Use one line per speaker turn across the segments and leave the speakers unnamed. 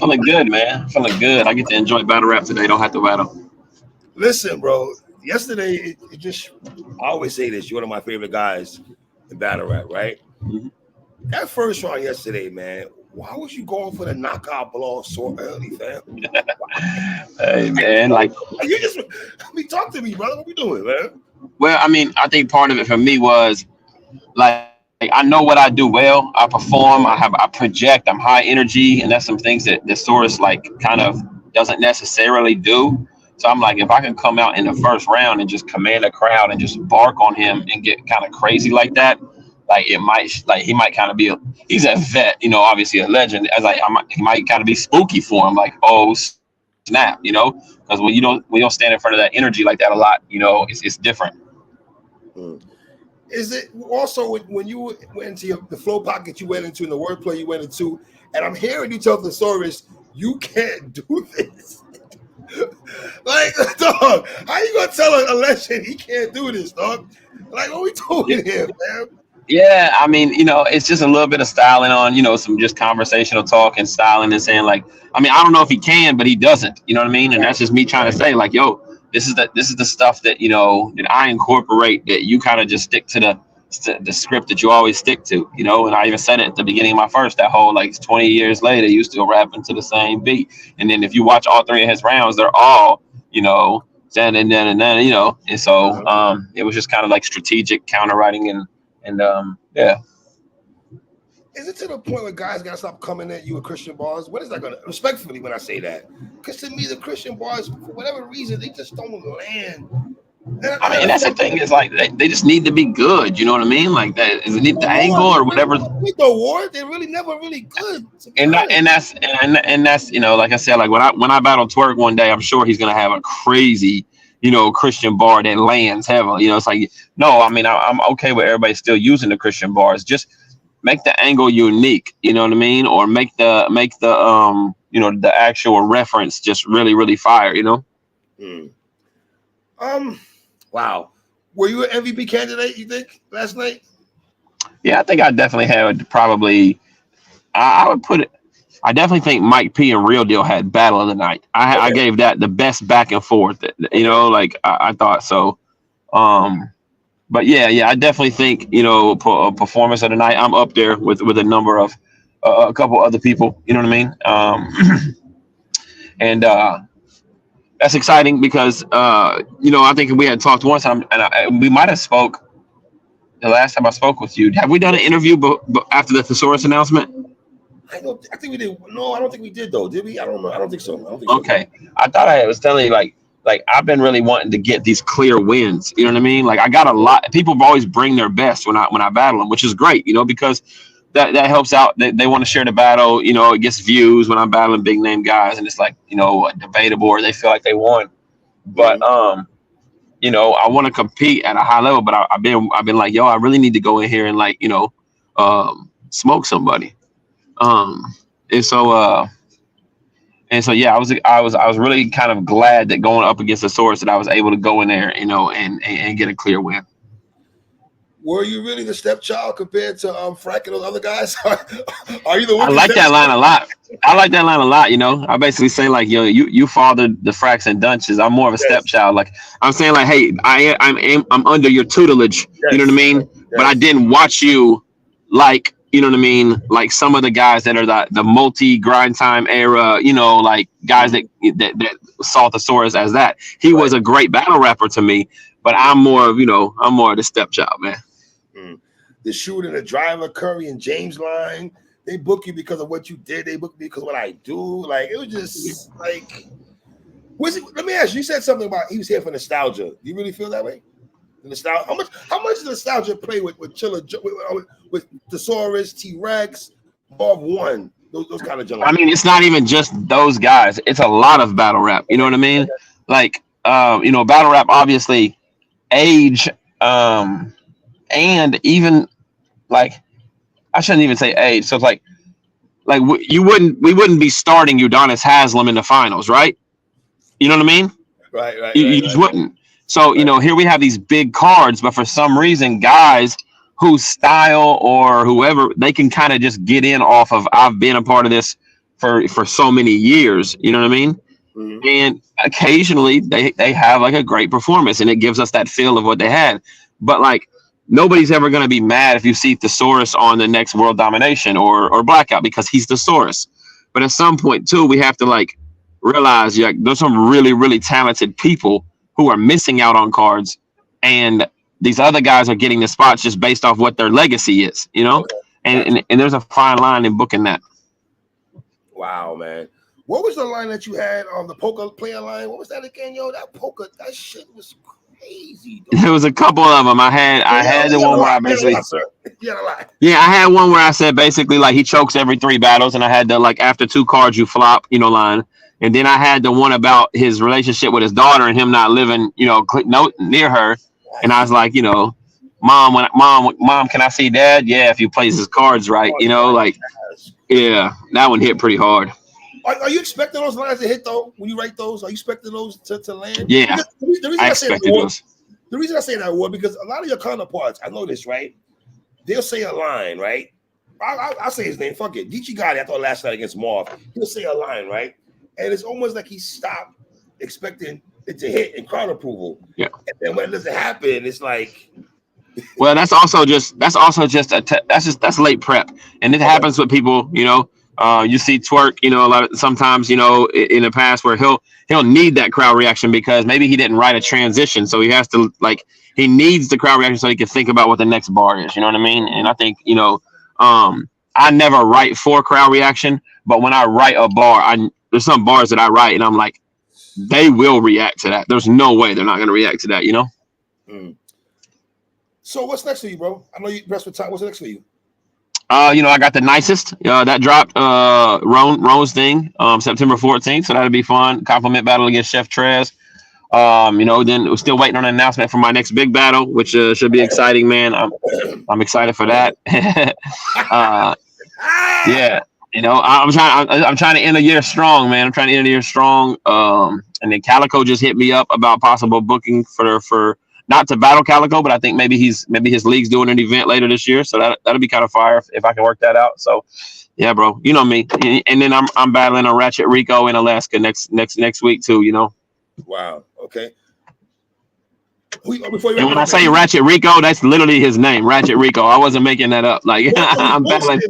Feeling good, man. Feeling good. I get to enjoy battle rap today. Don't have to battle.
Listen, bro. Yesterday, it just. I always say this. You're one of my favorite guys in battle rap, right?
Mhm.
That first round yesterday, man. Why was you going for the knockout blow so early, fam?
Hey, man. Like,
You just. Talk to me, brother. What we doing, man?
well, I mean, I think part of it for me was like I know what I do well. I perform. I project. I'm high energy, and that's some things that the source like kind of doesn't necessarily do. So I'm like, if I can come out in the first round and just command a crowd and just bark on him and get kind of crazy like that, like it might, like he might kind of be he's a vet, obviously a legend. As like, he might kind of be spooky for him, like, oh snap, because when you don't stand in front of that energy like that a lot, it's different.
Mm. Is it also when you went into the flow pocket you went into and the wordplay you went into, and I'm hearing you tell the Thesaurus, you can't do this. Like, dog, how you gonna tell a legend he can't do this, dog? Like, what we doing here, man?
Yeah, I mean, it's just a little bit of styling on, some just conversational talk and styling and saying like, I mean, I don't know if he can, but he doesn't. You know what I mean? And that's just me trying to say like, yo, this is the stuff that that I incorporate, that you kind of just stick to the script that you always stick to. And I even said it at the beginning of my first, that whole like 20 years later, you still rapping to the same beat. And then if you watch all three of his rounds, they're all, and so it was just kind of like strategic counter writing and yeah.
Is it to the point where guys gotta stop coming at you with Christian bars? What is that gonna, respectfully when I say that? Because to me, the Christian bars, for whatever reason, they just don't land.
I mean, and that's the thing, is like they just need to be good. You know what I mean? Like that is it the angle or whatever.
With the award, they're really never really good.
And that's like I said, like when I battle Twerk one day, I'm sure he's gonna have a crazy Christian bar that lands heavily. It's like, no, I mean, I'm okay with everybody still using the Christian bars. Just make the angle unique, you know what I mean? Or make the the actual reference just really, really fire,
Wow. Were you an MVP candidate, you think, last night?
Yeah, I think I definitely had probably, I would put it, I definitely think Mike P and Real Deal had battle of the night. I gave that the best back and forth, like I thought so. But yeah, I definitely think, performance of the night, I'm up there with a number of a couple other people, you know what I mean? And that's exciting because, I think we had talked one time, and we might have spoke the last time I spoke with you. Have we done an interview after the Thesaurus announcement?
I think we did. No, I don't think we did though. Did we? I don't know. I don't think so.
Okay. I thought I was telling you like I've been really wanting to get these clear wins. You know what I mean? Like I got a lot. People always bring their best when I battle them, which is great. Because that helps out. They want to share the battle. It gets views when I'm battling big name guys, and it's like debatable, or they feel like they won. But I want to compete at a high level. But I've been like, yo, I really need to go in here and like smoke somebody. And so yeah, I was really kind of glad that going up against the source that I was able to go in there, and get a clear win.
Were you really the stepchild compared to Frank and those other guys? Are you the one?
I like that line a lot. I basically say like, you fathered the Fracks and Dunches. I'm more of a stepchild. Like I'm saying like, hey, I'm under your tutelage. Yes. You know what I mean? Yes. But I didn't watch you like. You know what I mean? Like some of the guys that are the multi grind time era, like guys that saw Thesaurus as that. He was a great battle rapper to me, but I'm more of the stepchild, man.
The shooter, the driver, Curry and James line, they book you because of what you did. They book me because of what I do. Like it was just like, let me ask you. You said something about he was here for nostalgia. Do you really feel that way? Nostalgia. How much does nostalgia play with Chilla, with Thesaurus, T-Rex, Marv One, those kind of gentlemen?
I mean, it's not even just those guys. It's a lot of battle rap. You know what I mean? Like, battle rap, obviously, age, and even like, I shouldn't even say age. So it's like we wouldn't be starting Udonis Haslam in the finals, right? You know what I mean?
Right.
You just wouldn't. So, here we have these big cards, but for some reason, guys whose style or whoever, they can kind of just get in off of, I've been a part of this for so many years. You know what I mean?
Mhm.
And occasionally they have like a great performance, and it gives us that feel of what they had. But like nobody's ever going to be mad if you see Thesaurus on the next World Domination or Blackout because he's Thesaurus. But at some point too, we have to like realize like there's some really talented people who are missing out on cards, and these other guys are getting the spots just based off what their legacy is, you know.
Okay.
And,
Gotcha.
and there's a fine line in booking that.
Wow, man. What was the line that you had on the poker player line? What was that again, yo? That poker, that shit was crazy. Dude.
There was a couple of them. I had the one where I basically, yeah, I had one where I said basically like he chokes every 3 battles, and I had the like after 2 cards you flop, you know, line. And then I had the one about his relationship with his daughter and him not living, you know, near her. And I was like, you know, mom, can I see dad? Yeah, if he plays his cards right, you know, like, yeah, that one hit pretty hard.
Are you expecting those lines to hit though? When you write those, are you expecting those to land?
Yeah,
the reason
I expected those.
The reason I say that was because a lot of your counterparts, I know this, right? They'll say a line, right? I'll say his name. Fuck it. Geechee got it. I thought last night against Marv. He'll say a line, right? And it's almost like he stopped expecting it to hit in crowd approval.
Yeah.
And then when it doesn't happen, it's like.
Well, that's late prep, and it happens with people, you know. You see Twerk, you know, sometimes, you know, in the past where he'll need that crowd reaction because maybe he didn't write a transition, so he has to like he needs the crowd reaction so he can think about what the next bar is. You know what I mean? And I think, you know, I never write for crowd reaction, but when I write a bar, there's some bars that I write and I'm like, they will react to that. There's no way they're not going to react to that. You know.
So what's next for you, bro? I know you pressed for time. What's next for you?
You know, I got the nicest that dropped Roan's thing September 14th, so that'll be fun. Compliment battle against Chef Trez. You know, then we're still waiting on an announcement for my next big battle, which should be exciting, man. I'm excited for that. Yeah, you know, I'm trying to end the year strong, man. I'm trying to end the year strong. And then Calico just hit me up about possible booking for not to battle Calico, but I think maybe his league's doing an event later this year, so that'll be kind of fire if I can work that out. So, yeah, bro, you know me. And then I'm battling on Ratchet Rico in Alaska next week too. You know.
Wow. Okay.
And when I say Ratchet Rico, that's literally his name, Ratchet Rico. I wasn't making that up. Like I'm battling.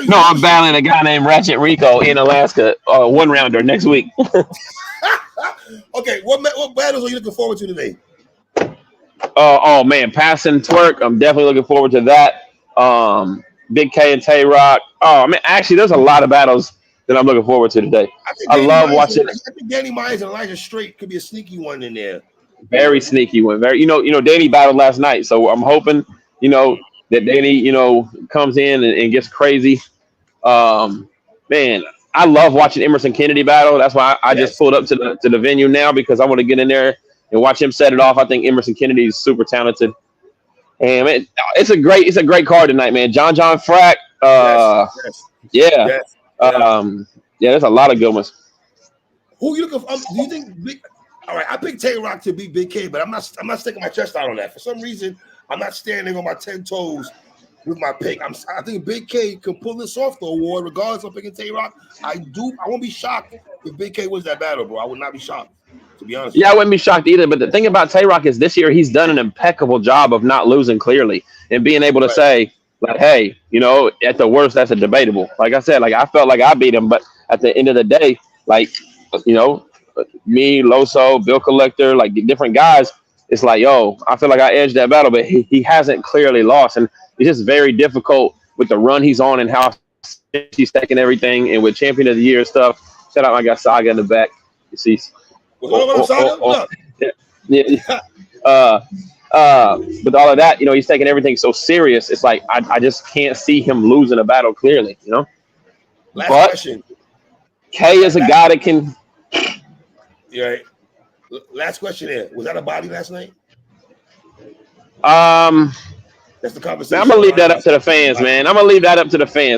No, I'm battling a guy named Ratchet Rico in Alaska, 1-rounder next week.
Okay, what battles are you looking forward to today?
Oh man, passing Twerk. I'm definitely looking forward to that. Big K and Tay Rock. Oh man, actually, there's a lot of battles that I'm looking forward to today. I love watching.
I think Danny Myers and Elijah Strait could be a sneaky one in there.
Very sneaky one. Very, you know, Danny battled last night, so I'm hoping, you know, that Danny, you know, comes in and gets crazy. Man, I love watching Emerson Kennedy battle. That's why I just pulled up to the venue now because I want to get in there and watch him set it off. I think Emerson Kennedy is super talented, and man, it's a great card tonight, man. John Frack. Yeah, there's a lot of good ones.
Who you looking for? Do you think? All right, I picked Tay Rock to beat Big K, but I'm not sticking my chest out on that. For some reason, I'm not standing on my 10 toes with my pick. I think Big K can pull this off the award, regardless of picking Tay Rock. I won't be shocked if Big K wins that battle, bro. I would not be shocked, to be honest.
Yeah, I wouldn't be shocked either. But the thing about Tay Rock is this year he's done an impeccable job of not losing clearly and being able to say, like, hey, you know, at the worst, that's a debatable. Like I said, like I felt like I beat him, but at the end of the day, like, you know, me, Loso, Bill Collector, like different guys, it's like, yo, I feel like I edged that battle, but he hasn't clearly lost. And it's just very difficult with the run he's on and how he's taking everything. And with Champion of the Year stuff, shout out, I got Saga in the back. You see, with all of that, you know, he's taking everything so serious. It's like I just can't see him losing a battle clearly, you know.
Last question.
K is a guy that can.
Yeah. Last question here. Was that a body last night? That's the conversation.
I'm gonna leave that up to the fans,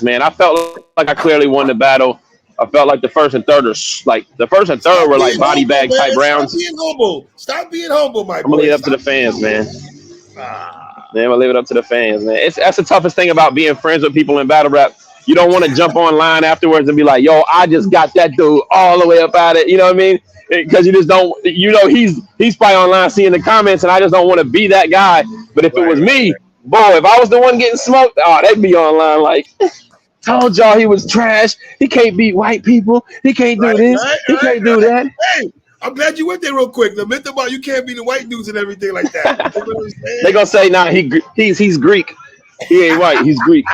man. I felt like I clearly won the battle. I felt like the first and third were like body bag type rounds.
Stop being humble, my boy.
I'm gonna leave it up to the fans, man. Man, I'm gonna leave it up to the fans, man. That's the toughest thing about being friends with people in battle rap. You don't want to jump online afterwards and be like, yo, I just got that dude all the way up at it. You know what I mean? Because you just don't, he's probably online seeing the comments, and I just don't want to be that guy. But if it was me, boy, if I was the one getting smoked, oh, they'd be online like, told y'all he was trash. He can't beat white people. He can't do this. He can't do that.
Hey, I'm glad you went there real quick. The myth about you can't be the white dudes and everything like that. You know what I'm saying?
They gonna say, nah, he's Greek. He ain't white. He's Greek.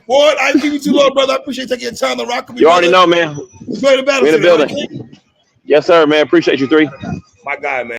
Boy, I give you too long, brother. I appreciate taking your time to rock with me.
You already know, man.
Enjoy the battle.
In the building. Yes, sir, man. Appreciate you, 3.
My guy, man.